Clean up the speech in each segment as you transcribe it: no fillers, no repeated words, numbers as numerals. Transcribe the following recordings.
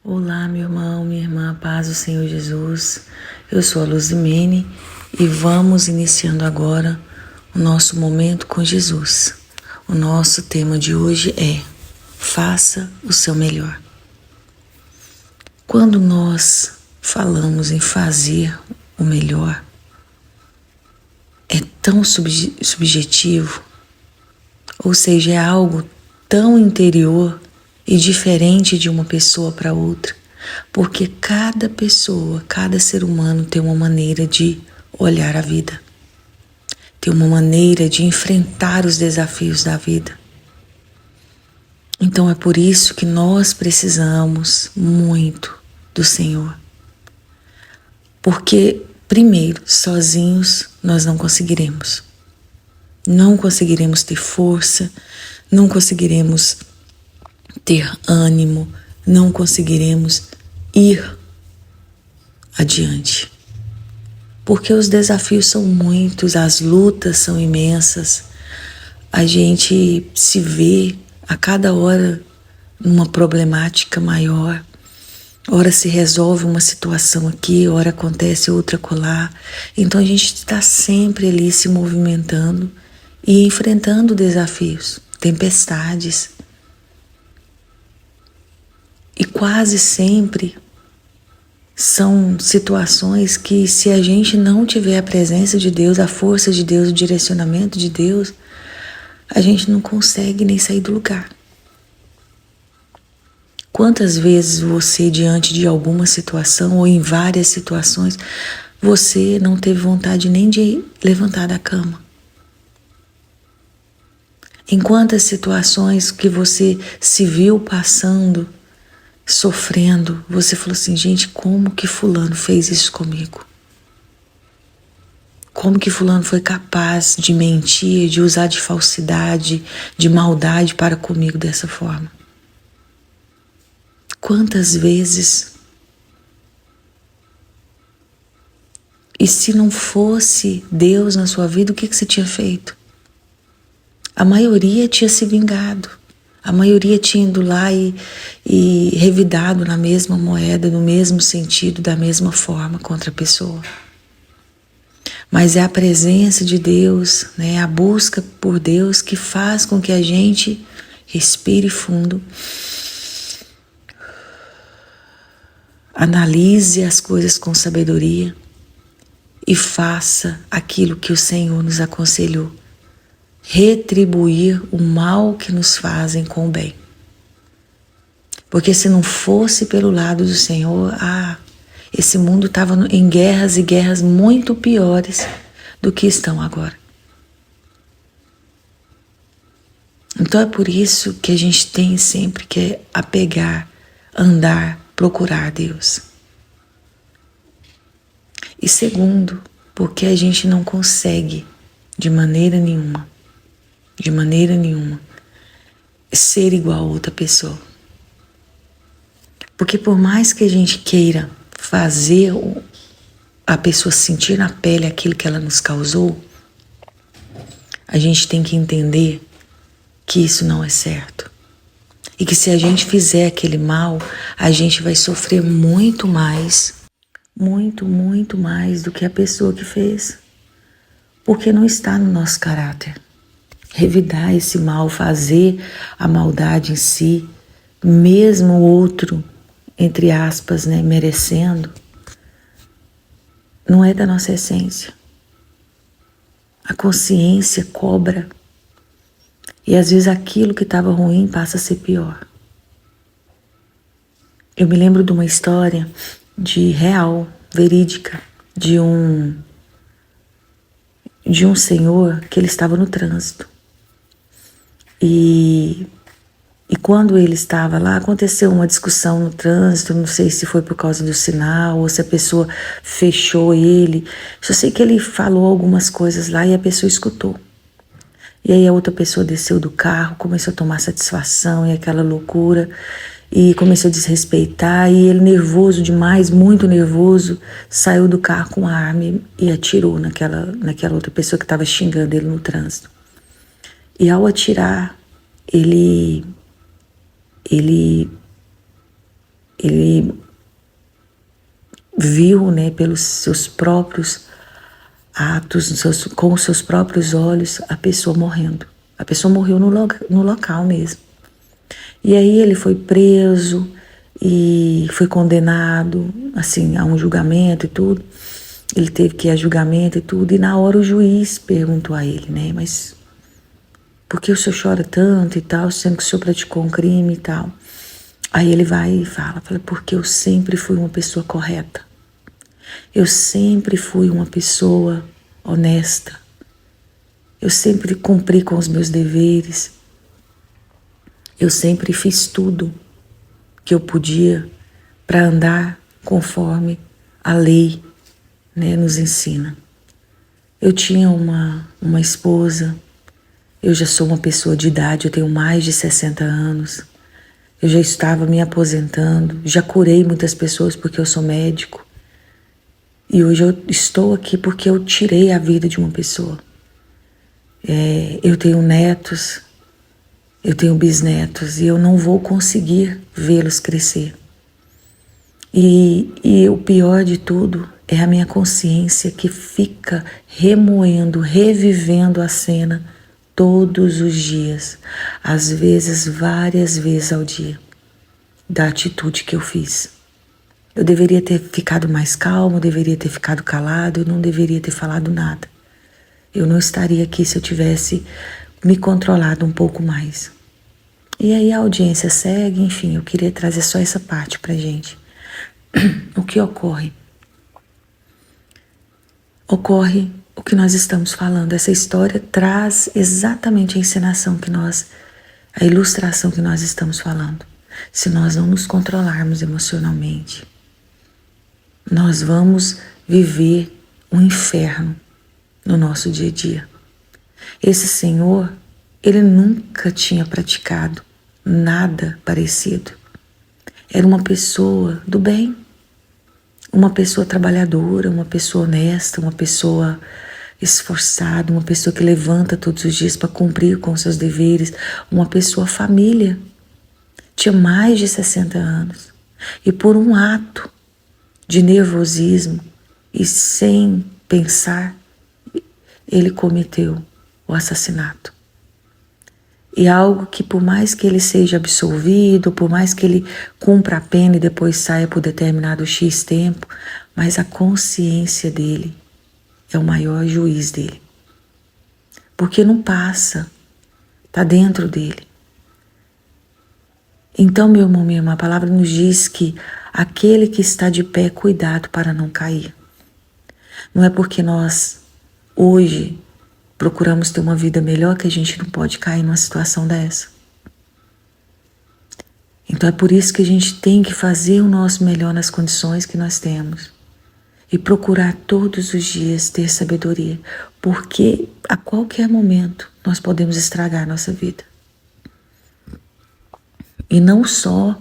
Olá, meu irmão, minha irmã, paz do Senhor Jesus. Eu sou a Luzimene e vamos iniciando agora o nosso momento com Jesus. O nosso tema de hoje é: faça o seu melhor. Quando nós falamos em fazer o melhor, é tão subjetivo, ou seja, é algo tão interior e diferente de uma pessoa para outra, porque cada pessoa, cada ser humano tem uma maneira de olhar a vida, tem uma maneira de enfrentar os desafios da vida. Então é por isso que nós precisamos muito do Senhor. Porque, primeiro, sozinhos nós não conseguiremos. Não conseguiremos ter força, não conseguiremos ter ânimo, não conseguiremos ir adiante. Porque os desafios são muitos, as lutas são imensas, a gente se vê a cada hora numa problemática maior. Ora se resolve uma situação aqui, ora acontece outra acolá. Então a gente está sempre ali se movimentando e enfrentando desafios, tempestades. E quase sempre são situações que, se a gente não tiver a presença de Deus, a força de Deus, o direcionamento de Deus, a gente não consegue nem sair do lugar. Quantas vezes você, diante de alguma situação ou em várias situações, você não teve vontade nem de levantar da cama? Em quantas situações que você se viu passando, sofrendo, você falou assim: gente, como que fulano fez isso comigo? Como que fulano foi capaz de mentir, de usar de falsidade, de maldade para comigo dessa forma? Quantas vezes? E se não fosse Deus na sua vida, o que você tinha feito? A maioria tinha se vingado. A maioria tinha ido lá e revidado na mesma moeda, no mesmo sentido, da mesma forma contra a pessoa. Mas é a presença de Deus, né, a busca por Deus que faz com que a gente respire fundo, analise as coisas com sabedoria e faça aquilo que o Senhor nos aconselhou: retribuir o mal que nos fazem com o bem. Porque se não fosse pelo lado do Senhor, esse mundo estava em guerras e guerras muito piores do que estão agora. Então é por isso que a gente tem sempre que apegar, andar, procurar Deus. E segundo, porque a gente não consegue de maneira nenhuma, ser igual a outra pessoa. Porque por mais que a gente queira fazer a pessoa sentir na pele aquilo que ela nos causou, a gente tem que entender que isso não é certo. E que se a gente fizer aquele mal, a gente vai sofrer muito mais do que a pessoa que fez. Porque não está no nosso caráter. Revidar esse mal, fazer a maldade em si, mesmo o outro, entre aspas, né, merecendo, não é da nossa essência. A consciência cobra. E às vezes aquilo que estava ruim passa a ser pior. Eu me lembro de uma história real, verídica, de um senhor que ele estava no trânsito. E quando ele estava lá, aconteceu uma discussão no trânsito, não sei se foi por causa do sinal ou se a pessoa fechou ele. Só sei que ele falou algumas coisas lá e a pessoa escutou. E aí a outra pessoa desceu do carro, começou a tomar satisfação e aquela loucura, e começou a desrespeitar, e ele, nervoso demais, muito nervoso, saiu do carro com a arma e atirou naquela outra pessoa que estava xingando ele no trânsito. E ao atirar, ele ele viu, né, pelos seus próprios atos, com os seus próprios olhos, a pessoa morrendo. A pessoa morreu no local mesmo. E aí ele foi preso e foi condenado, assim, a um julgamento e tudo. Ele teve que ir a julgamento e tudo. E na hora o juiz perguntou a ele, né, mas por que o senhor chora tanto e tal, sendo que o senhor praticou um crime e tal? Aí ele vai e fala, porque eu sempre fui uma pessoa correta. Eu sempre fui uma pessoa honesta. Eu sempre cumpri com os meus deveres. Eu sempre fiz tudo que eu podia para andar conforme a lei, né, nos ensina. Eu tinha uma esposa, eu já sou uma pessoa de idade, eu tenho mais de 60 anos. Eu já estava me aposentando, já curei muitas pessoas porque eu sou médico. E hoje eu estou aqui porque eu tirei a vida de uma pessoa. Eu tenho netos, eu tenho bisnetos e eu não vou conseguir vê-los crescer. E o pior de tudo é a minha consciência que fica remoendo, revivendo a cena todos os dias, às vezes várias vezes ao dia, da atitude que eu fiz. Eu deveria ter ficado mais calmo, eu deveria ter ficado calado, eu não deveria ter falado nada. Eu não estaria aqui se eu tivesse me controlado um pouco mais. E aí a audiência segue, enfim, eu queria trazer só essa parte pra gente. O que ocorre? Ocorre o que nós estamos falando. Essa história traz exatamente a encenação a ilustração que nós estamos falando. Se nós não nos controlarmos emocionalmente, nós vamos viver um inferno no nosso dia a dia. Esse senhor, ele nunca tinha praticado nada parecido. Era uma pessoa do bem, uma pessoa trabalhadora, uma pessoa honesta, uma pessoa esforçada, uma pessoa que levanta todos os dias para cumprir com seus deveres, uma pessoa família. Tinha mais de 60 anos. E por um ato de nervosismo e sem pensar, ele cometeu o assassinato. E algo que, por mais que ele seja absolvido, por mais que ele cumpra a pena e depois saia por determinado X tempo, mas a consciência dele é o maior juiz dele. Porque não passa, está dentro dele. Então, meu irmão, minha irmã, a palavra nos diz que aquele que está de pé, cuidado para não cair. Não é porque nós hoje procuramos ter uma vida melhor que a gente não pode cair numa situação dessa. Então é por isso que a gente tem que fazer o nosso melhor nas condições que nós temos e procurar todos os dias ter sabedoria, porque a qualquer momento nós podemos estragar a nossa vida. E não só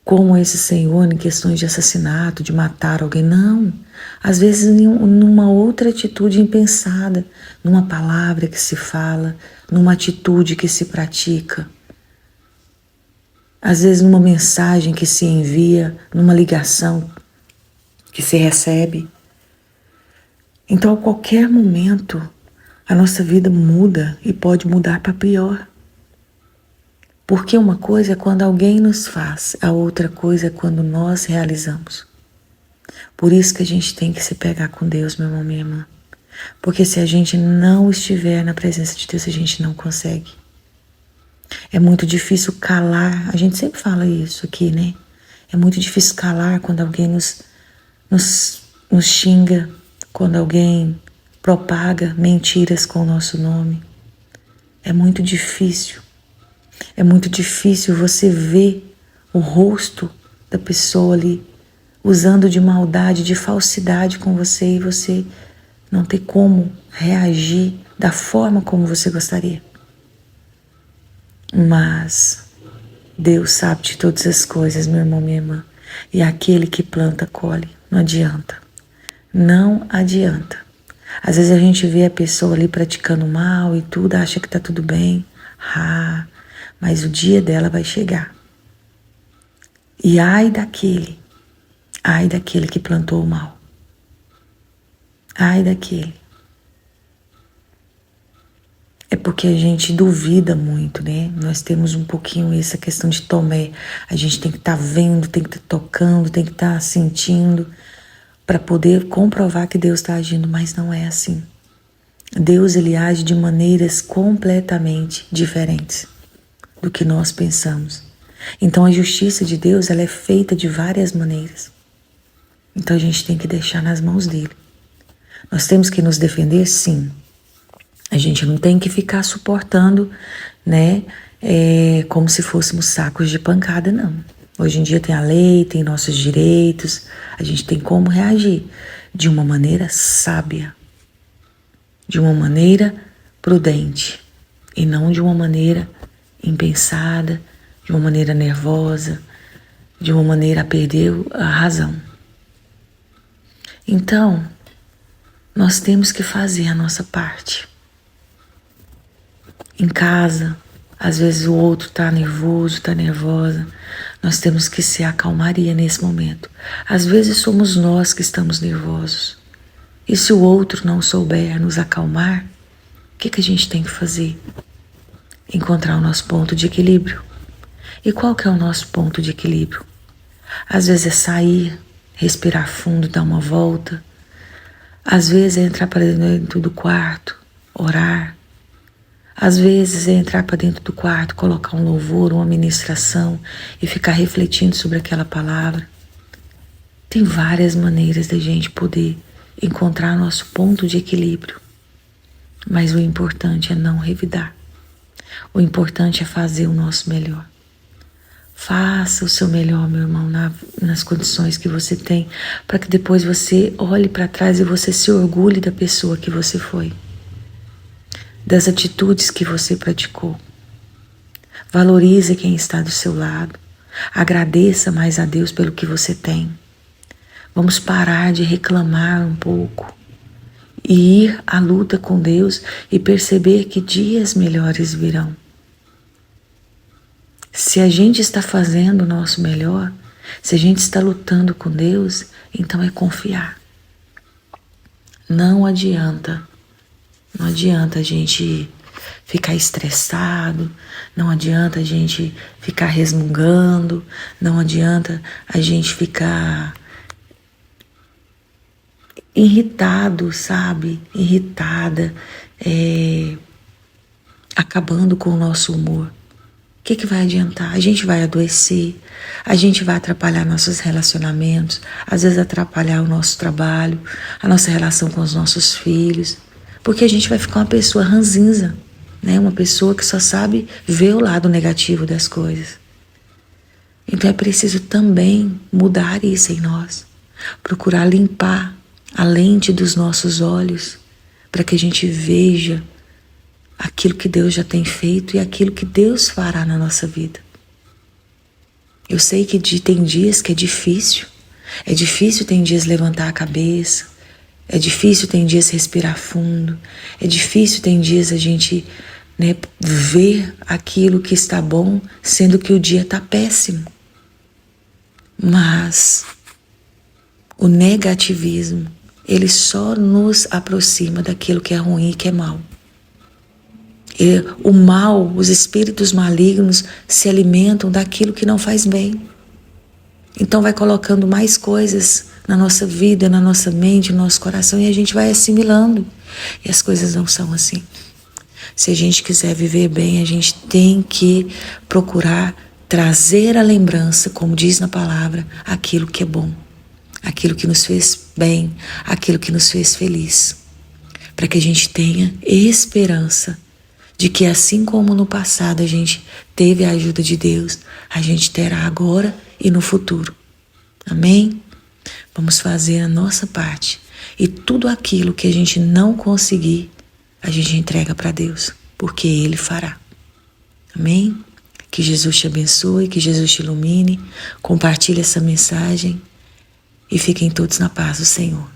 como esse senhor em questões de assassinato, de matar alguém, não. Às vezes numa outra atitude impensada, numa palavra que se fala, numa atitude que se pratica. Às vezes numa mensagem que se envia, numa ligação que se recebe. Então a qualquer momento a nossa vida muda e pode mudar para pior. Porque uma coisa é quando alguém nos faz, a outra coisa é quando nós realizamos. Por isso que a gente tem que se pegar com Deus, meu irmão, minha irmã. Porque se a gente não estiver na presença de Deus, a gente não consegue. É muito difícil calar, a gente sempre fala isso aqui, né? É muito difícil calar quando alguém nos xinga, quando alguém propaga mentiras com o nosso nome. É muito difícil. É muito difícil você ver o rosto da pessoa ali usando de maldade, de falsidade com você e você não ter como reagir da forma como você gostaria. Mas Deus sabe de todas as coisas, meu irmão, minha irmã. E aquele que planta, colhe. Não adianta. Não adianta. Às vezes a gente vê a pessoa ali praticando mal e tudo, acha que tá tudo bem. Mas o dia dela vai chegar. E ai daquele que plantou o mal. Ai daquele. É porque a gente duvida muito, né? Nós temos um pouquinho essa questão de Tomé. A gente tem que estar vendo, tem que estar tocando, tem que estar sentindo para poder comprovar que Deus está agindo, mas não é assim. Deus, ele age de maneiras completamente diferentes do que nós pensamos. Então a justiça de Deus, ela é feita de várias maneiras. Então a gente tem que deixar nas mãos dele. Nós temos que nos defender, sim. A gente não tem que ficar suportando, né, como se fôssemos sacos de pancada, não. Hoje em dia tem a lei, tem nossos direitos, a gente tem como reagir de uma maneira sábia, de uma maneira prudente e não de uma maneira impensada, de uma maneira nervosa, de uma maneira a perder a razão. Então, nós temos que fazer a nossa parte. Em casa, às vezes o outro está nervoso, está nervosa. Nós temos que ser a calmaria nesse momento. Às vezes somos nós que estamos nervosos. E se o outro não souber nos acalmar, o que a gente tem que fazer? Encontrar o nosso ponto de equilíbrio. E qual que é o nosso ponto de equilíbrio? Às vezes é sair, respirar fundo, dar uma volta. Às vezes é entrar para dentro do quarto, orar. Às vezes é entrar para dentro do quarto, colocar um louvor, uma ministração e ficar refletindo sobre aquela palavra. Tem várias maneiras da gente poder encontrar nosso ponto de equilíbrio. Mas o importante é não revidar. O importante é fazer o nosso melhor. Faça o seu melhor, meu irmão, nas condições que você tem, para que depois você olhe para trás e você se orgulhe da pessoa que você foi, das atitudes que você praticou. Valorize quem está do seu lado. Agradeça mais a Deus pelo que você tem. Vamos parar de reclamar um pouco e ir à luta com Deus e perceber que dias melhores virão. Se a gente está fazendo o nosso melhor, se a gente está lutando com Deus, então é confiar. Não adianta a gente ficar estressado, não adianta a gente ficar resmungando, não adianta a gente ficar irritado, sabe? Irritada, acabando com o nosso humor. O que vai adiantar? A gente vai adoecer, a gente vai atrapalhar nossos relacionamentos, às vezes atrapalhar o nosso trabalho, a nossa relação com os nossos filhos, porque a gente vai ficar uma pessoa ranzinza, né? Uma pessoa que só sabe ver o lado negativo das coisas. Então é preciso também mudar isso em nós, procurar limpar a lente dos nossos olhos, para que a gente veja aquilo que Deus já tem feito e aquilo que Deus fará na nossa vida. Eu sei que tem dias que é difícil tem dias levantar a cabeça, é difícil tem dias respirar fundo, é difícil tem dias a gente, né, ver aquilo que está bom, sendo que o dia está péssimo. Mas o negativismo, ele só nos aproxima daquilo que é ruim e que é mal. E o mal, os espíritos malignos se alimentam daquilo que não faz bem. Então vai colocando mais coisas na nossa vida, na nossa mente, no nosso coração, e a gente vai assimilando. E as coisas não são assim. Se a gente quiser viver bem, a gente tem que procurar trazer à lembrança, como diz na palavra, aquilo que é bom, aquilo que nos fez bem, aquilo que nos fez feliz, para que a gente tenha esperança de que assim como no passado a gente teve a ajuda de Deus, a gente terá agora e no futuro. Amém? Vamos fazer a nossa parte. E tudo aquilo que a gente não conseguir, a gente entrega para Deus, porque Ele fará. Amém? Que Jesus te abençoe, que Jesus te ilumine. Compartilhe essa mensagem e fiquem todos na paz do Senhor.